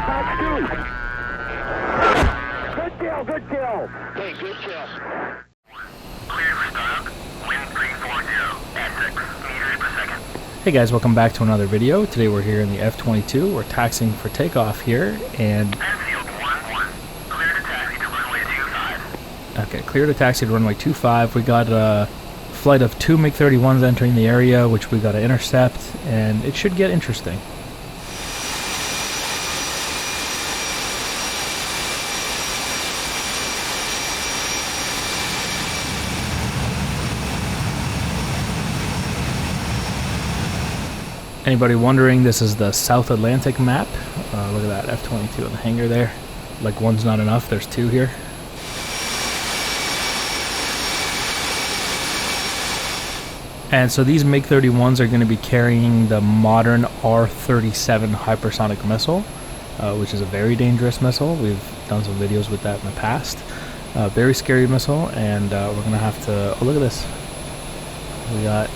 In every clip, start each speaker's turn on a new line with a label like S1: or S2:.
S1: Good kill, good kill. Okay, good kill. Clear for stop. Wind 340 at 6 meters per second.
S2: Hey guys, welcome back to another video. Today we're here in the F-22. We're taxiing for takeoff here, and...
S1: Airfield 1-1. Clear to taxi to runway 25.
S2: Okay, clear to taxi to runway 25. We got a flight of 2 Mig-31s entering the area, which we got to intercept, and it should get interesting. Anybody wondering, this is the South Atlantic map. Look at that F-22 in the hangar there. Like one's not enough, there's two here. And so these Mig-31s are going to be carrying the modern R-37 hypersonic missile, which is a very dangerous missile. We've done some videos with that in the past. Very scary missile, and we're going to have to... Oh, look at this. We got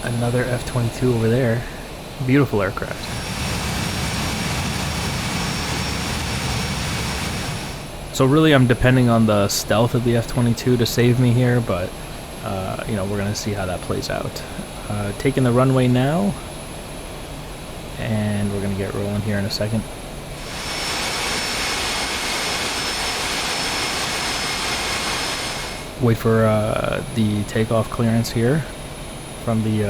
S2: another F-22 over there. Beautiful aircraft. So really I'm depending on the stealth of the F-22 to save me here, but you know, we're gonna see how that plays out. Taking the runway now, and we're gonna get rolling here in a second. Wait for the takeoff clearance here from the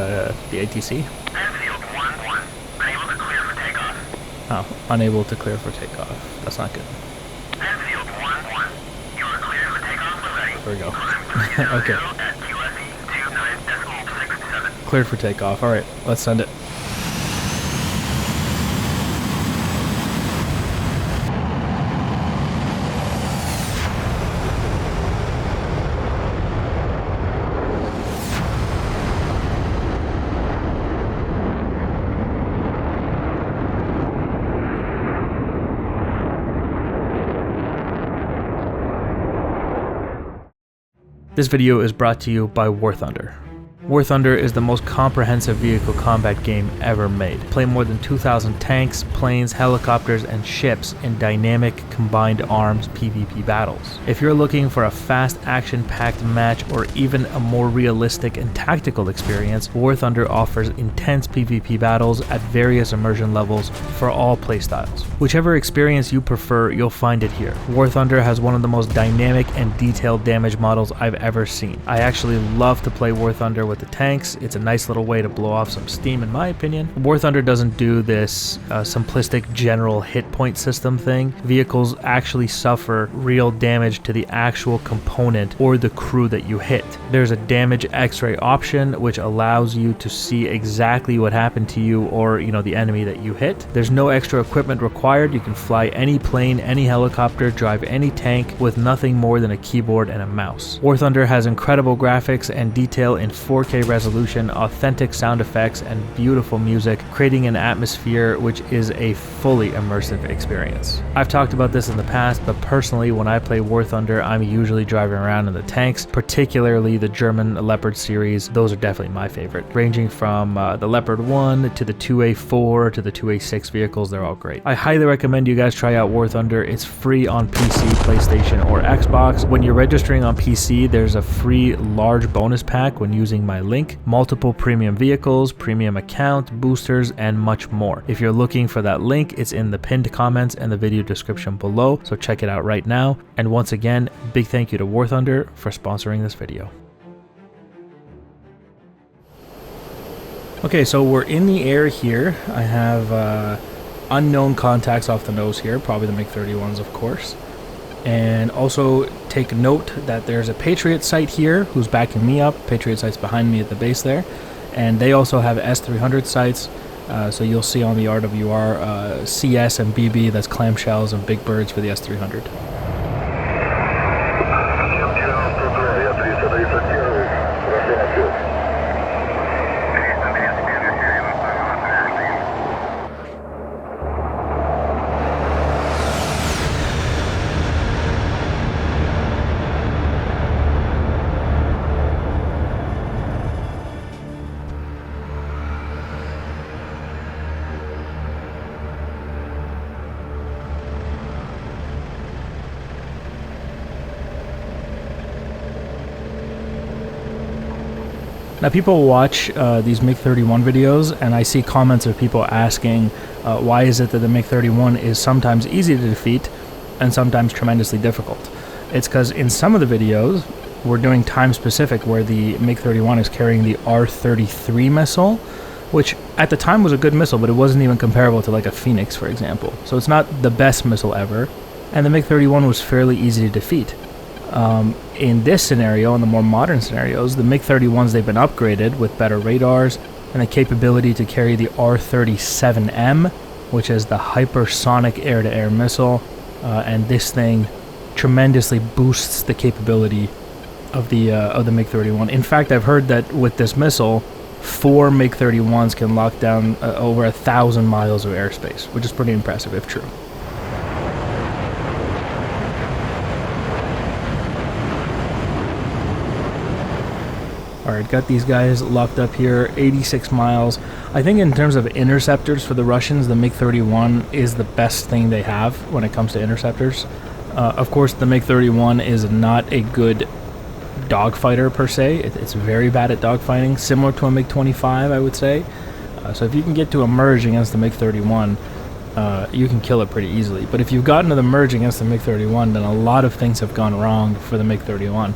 S2: ATC.
S1: Airfield 1-1. Unable to clear for takeoff.
S2: Oh, unable to clear for takeoff. That's not good.
S1: Airfield 1-1. You are clear for takeoff already.
S2: There we go.
S1: Climb
S2: Okay.
S1: at QFE 29.67.
S2: Cleared for takeoff. Alright, let's send it. This video is brought to you by War Thunder. War Thunder is the most comprehensive vehicle combat game ever made. Play more than 2,000 tanks, planes, helicopters, and ships in dynamic combined arms PvP battles. If you're looking for a fast action-packed match or even a more realistic and tactical experience, War Thunder offers intense PvP battles at various immersion levels for all playstyles. Whichever experience you prefer, you'll find it here. War Thunder has one of the most dynamic and detailed damage models I've ever seen. I actually love to play War Thunder with the tanks. It's a nice little way to blow off some steam in my opinion. War Thunder doesn't do this simplistic general hit point system thing. Vehicles actually suffer real damage to the actual component or the crew that you hit. There's a damage x-ray option which allows you to see exactly what happened to you or the enemy that you hit. There's no extra equipment required. You can fly any plane, any helicopter, drive any tank with nothing more than a keyboard and a mouse. War Thunder has incredible graphics and detail in 4K resolution, authentic sound effects, and beautiful music, creating an atmosphere which is a fully immersive experience. I've talked about this in the past, but personally when I play War Thunder, I'm usually driving around in the tanks, particularly the German Leopard series. Those are definitely my favorite, ranging from the Leopard 1 to the 2A4 to the 2A6 vehicles. They're all great. I highly recommend you guys try out War Thunder. It's free on PC, PlayStation, or Xbox. When you're registering on PC, there's a free large bonus pack when using my link, multiple premium vehicles, premium account, boosters, and much more. If you're looking for that link, it's in the pinned comments and the video description below, so check it out right now. And once again, big thank you to War Thunder for sponsoring this video. Okay, so we're in the air here. I have unknown contacts off the nose here, probably the Mig-31s of course. And also take note that there's a Patriot site here who's backing me up. Patriot site's behind me at the base there. And they also have S300 sites. So you'll see on the RWR CS and BB, that's clamshells and big birds for the S300. Now people watch these Mig-31 videos, and I see comments of people asking why is it that the Mig-31 is sometimes easy to defeat and sometimes tremendously difficult. It's because in some of the videos we're doing time specific, where the Mig-31 is carrying the R-33 missile, which at the time was a good missile, but it wasn't even comparable to like a Phoenix, for example. So it's not the best missile ever, and the Mig-31 was fairly easy to defeat. In this scenario, in the more modern scenarios, the MiG-31s, they've been upgraded with better radars and the capability to carry the R-37M, which is the hypersonic air-to-air missile, and this thing tremendously boosts the capability of the MiG-31. In fact, I've heard that with this missile, 4 MiG-31s can lock down over 1,000 miles of airspace, which is pretty impressive if true. Alright, got these guys locked up here, 86 miles. I think in terms of interceptors for the Russians, the MiG-31 is the best thing they have when it comes to interceptors. Of course, the MiG-31 is not a good dogfighter per se. It's very bad at dogfighting, similar to a MiG-25, I would say. So if you can get to a merge against the MiG-31, you can kill it pretty easily. But if you've gotten to the merge against the MiG-31, then a lot of things have gone wrong for the MiG-31.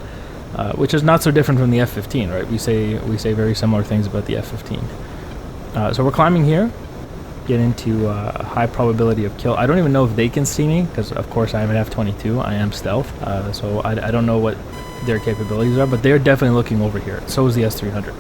S2: Which is not so different from the F-15, right? We say very similar things about the F-15. So we're climbing here, get into high probability of kill. I don't even know if they can see me, because of course I am an F-22, I am stealth, so I don't know what their capabilities are, but they're definitely looking over here. So is the S-300.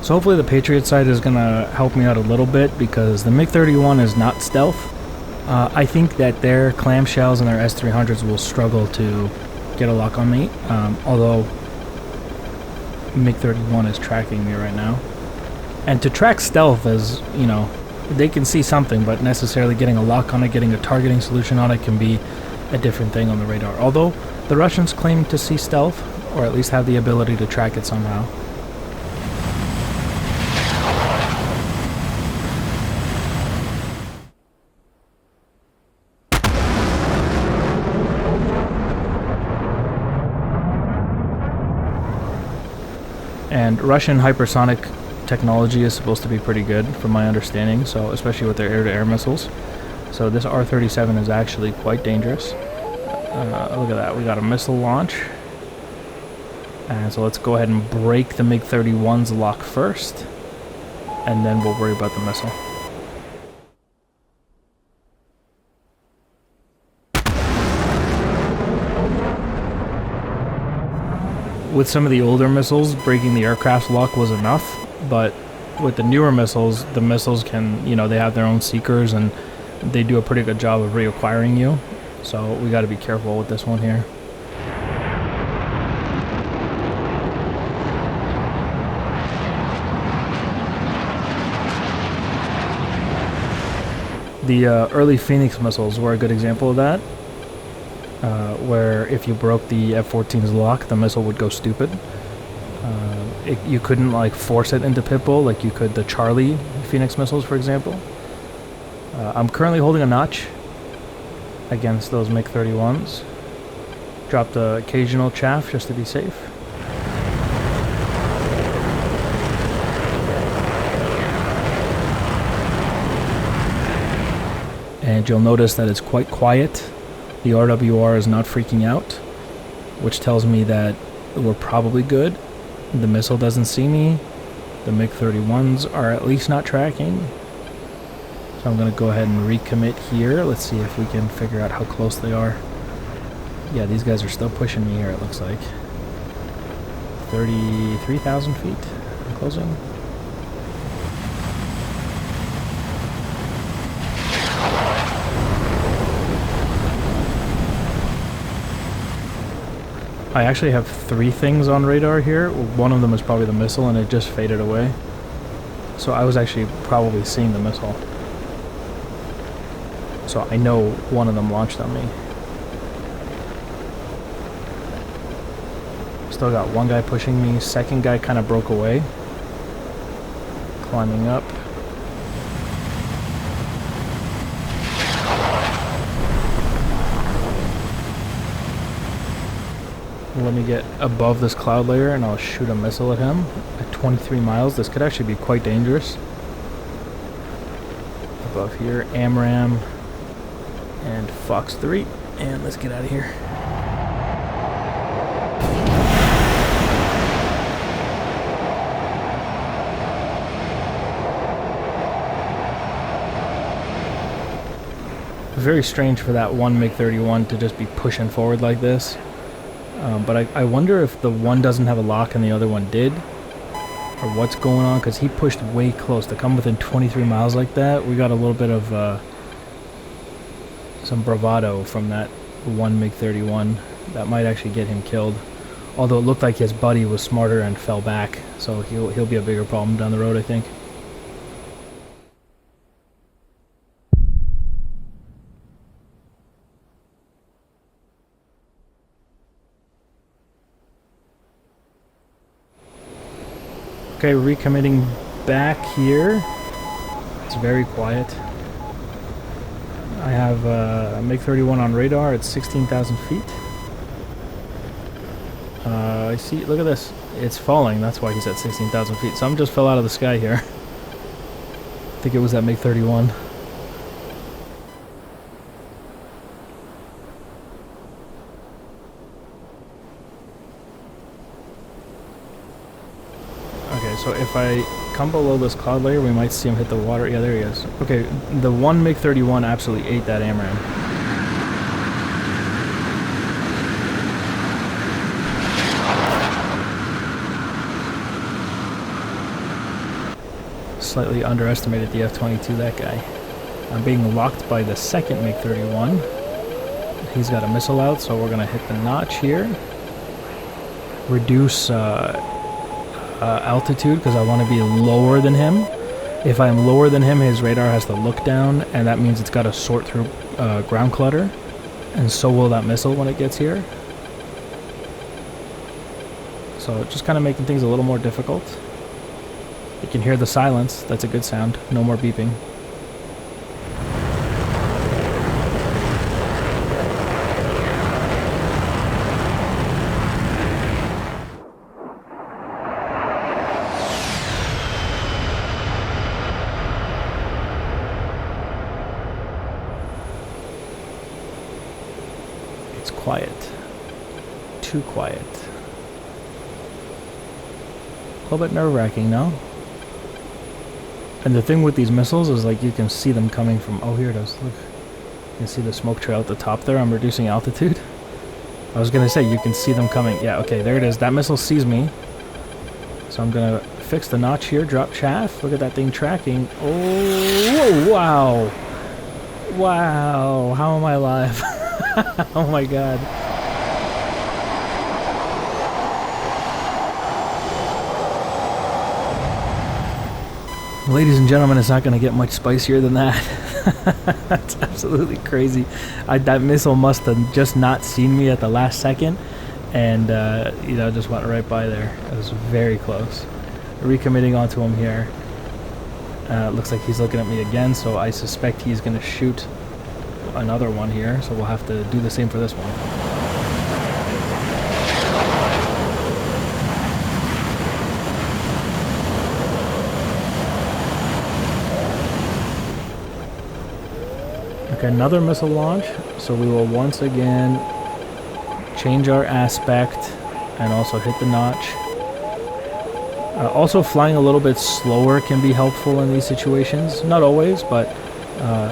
S2: So hopefully the Patriot side is going to help me out a little bit, because the MiG-31 is not stealth. I think that their clamshells and their S-300s will struggle to get a lock on me, although MiG-31 is tracking me right now. And to track stealth is, you know, they can see something, but necessarily getting a lock on it, getting a targeting solution on it can be a different thing on the radar. Although the Russians claim to see stealth, or at least have the ability to track it somehow. And Russian hypersonic technology is supposed to be pretty good, from my understanding, so especially with their air-to-air missiles. So this R-37 is actually quite dangerous. Look at that, we got a missile launch. And so let's go ahead and break the MiG-31's lock first, and then we'll worry about the missile. With some of the older missiles, breaking the aircraft's lock was enough, but with the newer missiles, the missiles can, you know, they have their own seekers, and they do a pretty good job of reacquiring you. So we got to be careful with this one here. The early Phoenix missiles were a good example of that. Where if you broke the F-14's lock, the missile would go stupid. You couldn't like force it into pitbull like you could the Charlie Phoenix missiles, for example. I'm currently holding a notch against those MiG-31s. Dropped the occasional chaff just to be safe. And you'll notice that it's quite quiet. The RWR is not freaking out, which tells me that we're probably good. The missile doesn't see me. The MiG-31s are at least not tracking. So I'm going to go ahead and recommit here. Let's see if we can figure out how close they are. Yeah, these guys are still pushing me here, it looks like. 33,000 feet. I'm closing. I actually have 3 things on radar here. One of them is probably the missile, and it just faded away. So I was actually probably seeing the missile. So I know one of them launched on me. Still got one guy pushing me. Second guy kind of broke away. Climbing up. Let me get above this cloud layer and I'll shoot a missile at him at 23 miles. This could actually be quite dangerous. Above here, AMRAAM and Fox 3. And let's get out of here. Very strange for that one Mig-31 to just be pushing forward like this. But I wonder if the one doesn't have a lock and the other one did, or what's going on, because he pushed way close. To come within 23 miles like that, we got a little bit of some bravado from that one Mig-31 that might actually get him killed. Although it looked like his buddy was smarter and fell back, so he'll be a bigger problem down the road, I think. Okay, recommitting back here. It's very quiet. I have a Mig-31 on radar at 16,000 feet. I see, look at this. It's falling, that's why he's at 16,000 feet. Something just fell out of the sky here. I think it was that Mig-31. So if I come below this cloud layer, we might see him hit the water. Yeah, there he is. Okay, the one Mig-31 absolutely ate that AMRAAM. Slightly underestimated the F-22, that guy. I'm being locked by the second Mig-31. He's got a missile out, so we're going to hit the notch here. Reduce altitude, because I want to be lower than him. If I'm lower than him, his radar has to look down, and that means it's got to sort through ground clutter, and so will that missile when it gets here. So just kind of making things a little more difficult. You can hear the silence. That's a good sound. No more beeping. Quiet. Too quiet. A little bit nerve-wracking, no? And the thing with these missiles is, like, you can see them coming from... Oh, here it is. Look. You can see the smoke trail at the top there. I'm reducing altitude. I was going to say, you can see them coming. Yeah, okay, there it is. That missile sees me. So I'm going to fix the notch here. Drop chaff. Look at that thing tracking. Oh, wow. Wow. How am I alive? Oh my god. Ladies and gentlemen, it's not going to get much spicier than that. That's absolutely crazy. That missile must have just not seen me at the last second, and you know, just went right by there. It was very close. Recommitting onto him here. Looks like he's looking at me again, so I suspect he's going to shoot another one here, so we'll have to do the same for this one. Okay, another missile launch, so we will once again change our aspect and also hit the notch. Also, flying a little bit slower can be helpful in these situations. Not always, but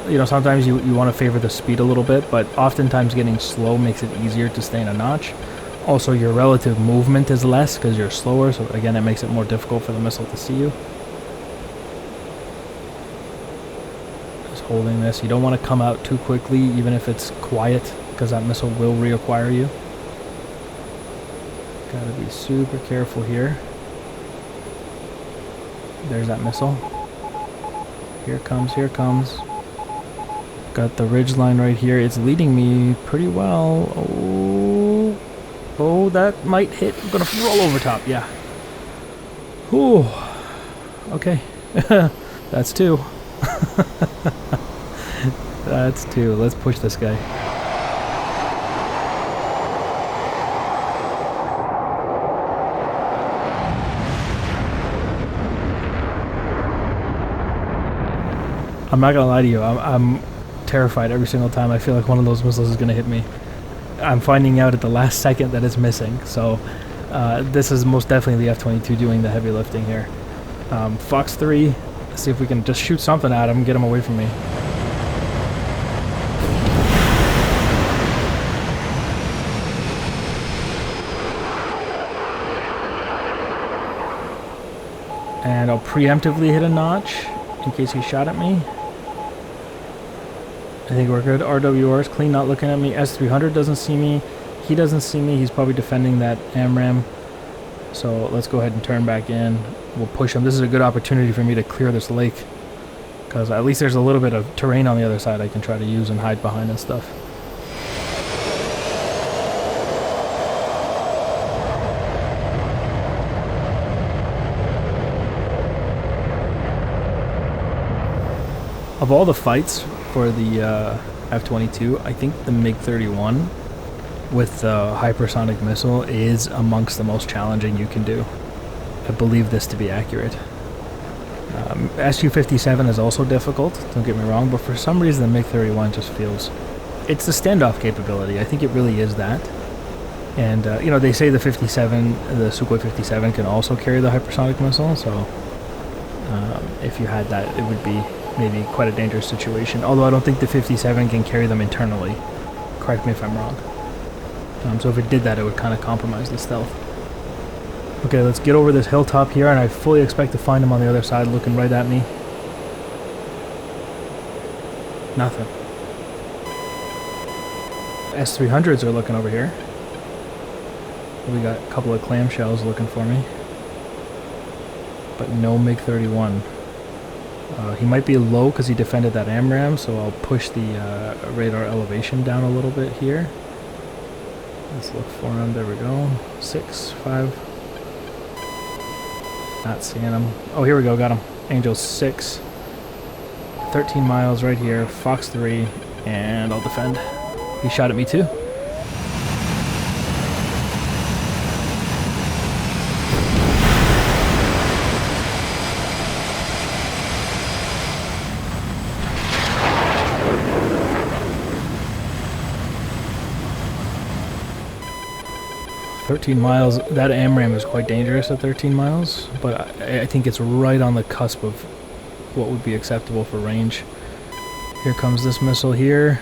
S2: you know, sometimes you want to favor the speed a little bit, but oftentimes getting slow makes it easier to stay in a notch. Also, your relative movement is less because you're slower, so again, it makes it more difficult for the missile to see you. Just holding this. You don't want to come out too quickly, even if it's quiet, because that missile will reacquire you. Gotta be super careful here. There's that missile. Here it comes, here it comes. Got the ridge line right here. It's leading me pretty well. Oh, oh, that might hit. I'm gonna roll over top. Yeah. Whew. Okay. That's two. That's two. Let's push this guy. I'm not gonna lie to you, I'm terrified every single time I feel like one of those missiles is gonna hit me. I'm finding out at the last second that it's missing, so this is most definitely the F-22 doing the heavy lifting here. Fox 3, let's see if we can just shoot something at him and get him away from me. And I'll preemptively hit a notch in case he shot at me. I think we're good. RWR is clean, not looking at me. S300 doesn't see me. He doesn't see me. He's probably defending that AMRAM. So let's go ahead and turn back in. We'll push him. This is a good opportunity for me to clear this lake, because at least there's a little bit of terrain on the other side I can try to use and hide behind and stuff. Of all the fights for the F-22, I think the Mig-31 with the hypersonic missile is amongst the most challenging you can do. I believe this to be accurate. Su-57 is also difficult, don't get me wrong, but for some reason the Mig-31 just feels... It's the standoff capability, I think it really is that. And, you know, they say the 57, the Sukhoi 57 can also carry the hypersonic missile, so if you had that, it would be maybe quite a dangerous situation. Although I don't think the 57 can carry them internally. Correct me if I'm wrong. So if it did that, it would kind of compromise the stealth. Okay, let's get over this hilltop here, and I fully expect to find him on the other side looking right at me. Nothing. S300s are looking over here. We got a couple of clamshells looking for me. But no MiG-31. He might be low because he defended that AMRAM, so I'll push the radar elevation down a little bit here. Let's look for him. There we go. 6, 5. Not seeing him. Oh, here we go. Got him. Angel 6. 13 miles right here. Fox 3. And I'll defend. He shot at me too. Miles. That AMRAM is quite dangerous at 13 miles, but I think it's right on the cusp of what would be acceptable for range. Here comes this missile here.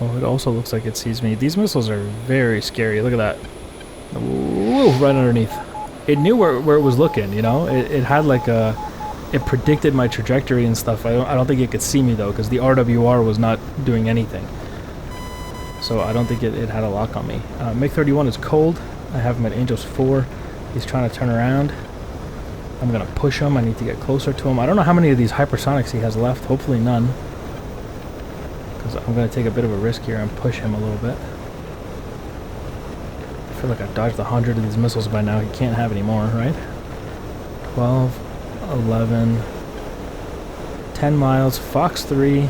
S2: Oh, it also looks like it sees me. These missiles are very scary. Look at that. Whoa, right underneath. It knew where it was looking, you know? It had like a... It predicted my trajectory and stuff. I don't think it could see me though, because the RWR was not doing anything. So I don't think it had a lock on me. Mig-31 is cold. I have him at Angels 4. He's trying to turn around. I'm going to push him. I need to get closer to him. I don't know how many of these hypersonics he has left. Hopefully none. Because I'm going to take a bit of a risk here and push him a little bit. I feel like I've dodged 100 of these missiles by now. He can't have any more, right? 12, 11, 10 miles. Fox 3.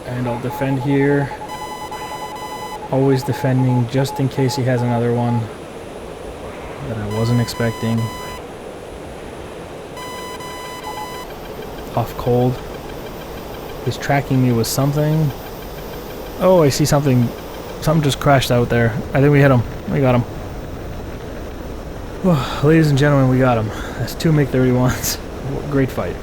S2: And I'll defend here. Always defending just in case he has another one that I wasn't expecting. Off cold. He's tracking me with something. Oh, I see something. Something just crashed out there. I think we hit him. We got him. Oh, ladies and gentlemen, we got him. That's 2 MiG-31s. Great fight.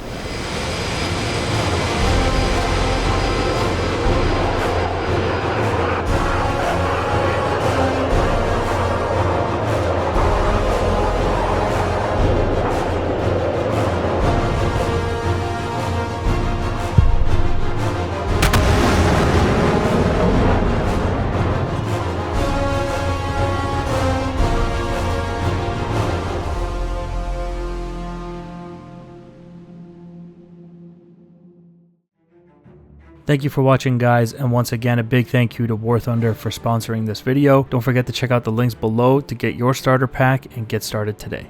S2: Thank you for watching, guys, and once again a big thank you to War Thunder for sponsoring this video. Don't forget to check out the links below to get your starter pack and get started today.